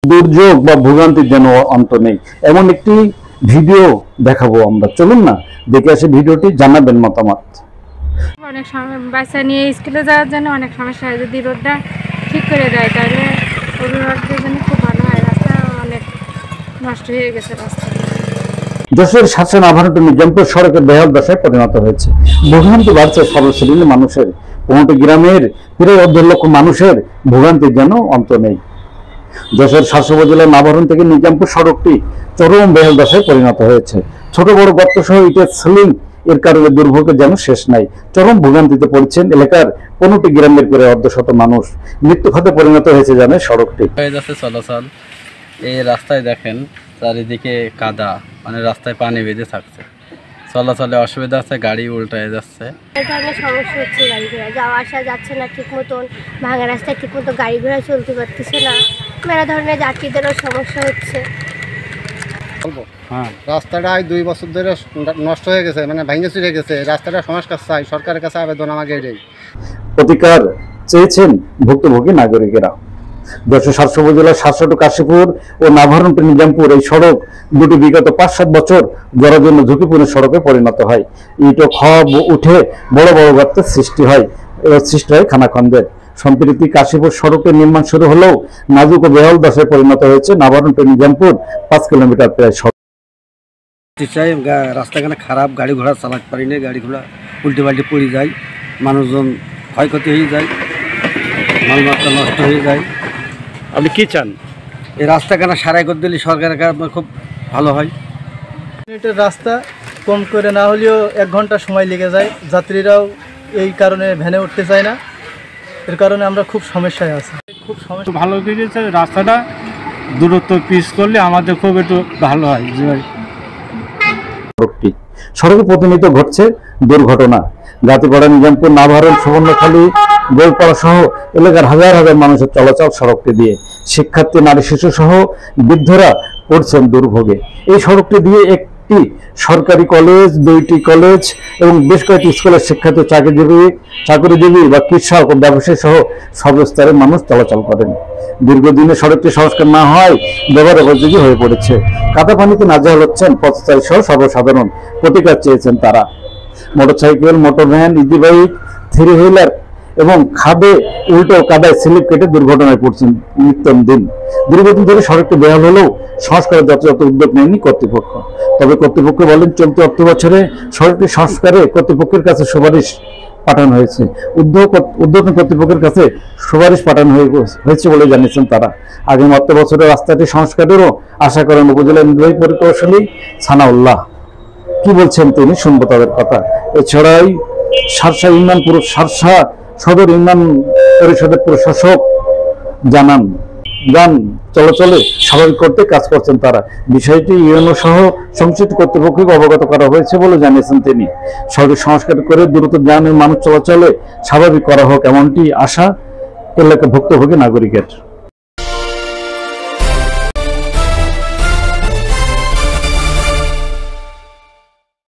দুর্যোগ বা ভোগান্তির যেন অন্ত নেই এমন একটি ভিডিও দেখাবো আমরা। চলুন না দেখে আসি ভিডিওটি, জানাবেন মতামত। অনেক সময় বাচ্চা নিয়ে স্কুলে যাওয়ার জন্য অনেক সমস্যা হয়, যদি রোডটা ঠিক করে দেয় তাহলে অভিভাবকদের জন্য খুব ভালো হয়। রাস্তা অনেক নষ্ট হয়ে গেছে রাস্তা। যশোর শাসন আভারটি নিজামপুর সড়কের বেহাল দশায় পরিণত হয়েছে। ভোগান্তি বাড়ছে সর্বশ্রেণীর মানুষের। 15টি গ্রামের প্রায় 1.5 লক্ষ মানুষের ভোগান্তির যেন অন্ত নেই। যশোর শাসক উপজেলার নাভারণ থেকে নিজামপুর সড়কটি চরম বেহাল দশায় পরিণত হয়েছে। ছোট বড় গর্ত সহ ইটের সিলিং এর কারণে দুর্ভোগের যেন শেষ নাই। চরম ভোগান্তিতে পড়ছেন এলাকার 15টি গ্রামের প্রায় 150 মানুষ। মৃত্যু খাতে পরিণত হয়েছে জানে সড়কটি। হয়ে যাচ্ছে চলাচল। এই রাস্তায় দেখেন চারিদিকে কাদা, মানে রাস্তায় পানি বেঁধে থাকছে, চলাচলে অসুবিধা আছে, গাড়ি উল্টায় যাচ্ছে। এই ধরনের সমস্যা হচ্ছে, গাড়ি ঘোড়া যাওয়া আসা যাচ্ছে না ঠিক মতন, ভাঙা রাস্তায় ঠিক মতো গাড়ি ঘোড়া চলতে পারতেছে না, মেলা ধরনের যাত্রীদেরও সমস্যা হচ্ছে। রাস্তাটা 2 বছর ধরে নষ্ট হয়ে গেছে, মানে ভেঙে চুরে গেছে। রাস্তাটা সংস্কার চাই, সরকারের কাছে আবেদন আমাকে এটাই। প্রতিকার চেয়েছেন ভুক্তভোগী নাগরিকেরা। যশোর শাসক উপজেলার 700 কাশীপুর ও নাভারণ নিজামপুর এই সড়ক দুটি বিগত 5-7 বছর জরার জন্য ঝুঁকিপূর্ণ সড়কে পরিণত হয়। ইট ও খড় উঠে বড় বড় গর্তের সৃষ্টি হয় খানাখন্দের। সম্প্রতি কাশীপুর সড়কের নির্মাণ শুরু হলেও নাজুক ও বেহাল দশায় পরিণত হয়েছে নাভারণ নিজামপুর 5 কিলোমিটার প্রায় সড়ক। রাস্তাখানে খারাপ, গাড়ি ঘোড়া চালাতে পারি না, গাড়ি ঘোড়া উল্টে পাল্টে পড়ে যায়, মানুষজন ক্ষয়ক্ষতি হয়ে যায়, মালমাত্রা নষ্ট হয়ে যায়। আপনি কি চান? এই রাস্তাখানা সারাই করে দিলে সরকারের কাছে খুব ভালো হয়। মিনিটের রাস্তা কম করে না হলেও 1 ঘন্টা সময় লেগে যায়। যাত্রীরাও এই কারণে ভ্যানে উঠতে চায় না, এর কারণে আমরা খুব সমস্যায় আছি। খুব সমস্যা ভালো করেছে রাস্তাটা, দূরত্ব পিচ করলে আমাদের খুব একটু ভালো হয়। সড়কে প্রতিনিয়ত ঘটছে দুর্ঘটনা। গাতিপাড়া, নিজামপুর, নাভারণ, সুবর্ণখালী, গোলপাড়া সহ এলাকার হাজার হাজার মানুষের চলাচল সড়কটি দিয়ে। শিক্ষার্থী, নারী, শিশু সহ বৃদ্ধরা পড়ছেন দুর্ভোগে। এই সড়কটি দিয়ে একটি সরকারি কলেজ, 2টি কলেজ এবং বেশ কয়েকটি স্কুলের শিক্ষার্থী, চাকরিজীবী বা কৃষক ও ব্যবসায়ী সহ সর্বস্তরের মানুষ চলাচল করেন। দীর্ঘদিনে সড়কটি সংস্কার না হয় ব্যবহার উপযোগী হয়ে পড়েছে। কাদা পানিতে নাজেহাল হচ্ছেন পথচারী সহ সর্বসাধারণ। প্রতিকার চেয়েছেন তারা। Motorcycle, motor van, easy bike, 3 wheeler এবং খাদে উল্টো কাদায় স্লিপ কেটে দুর্ঘটনায় পড়ছেন নিত্যদিন। দীর্ঘদিন ধরে সড়কটি বেহাল হলেও সংস্কারের যথাযথ উদ্যোগ নেয়নি কর্তৃপক্ষ। তবে কর্তৃপক্ষ বলেন, চলতি অর্থ বছরে সড়কটি সংস্কারে কর্তৃপক্ষের কাছে সুপারিশ পাঠানো হয়েছে। উদ্যোগী কর্তৃপক্ষের কাছে সুপারিশ পাঠানো হয়েছে বলে জানিয়েছেন তারা। আগামী অর্থ বছরে রাস্তাটি সংস্কারেরও আশা করেন উপজেলা নির্বাহী পরিকৌশলী সানাউল্লাহ। কি বলছেন তিনি, শুনবো তাদের কথা। এছাড়াই শার্শা সদর ইউনিয়ন পরিষদের প্রশাসক জানান, যান চলাচলে স্বাভাবিক করতে কাজ করছেন তারা। বিষয়টি ইউএনও সহ সংশ্লিষ্ট কর্তৃপক্ষকে অবগত করা হয়েছে বলে জানিয়েছেন তিনি। সড়ক সংস্কার করে দ্রুত যান ও মানুষ চলাচলে স্বাভাবিক করা হোক, এমনটি আশা এলাকা ভুক্তভোগী নাগরিকের।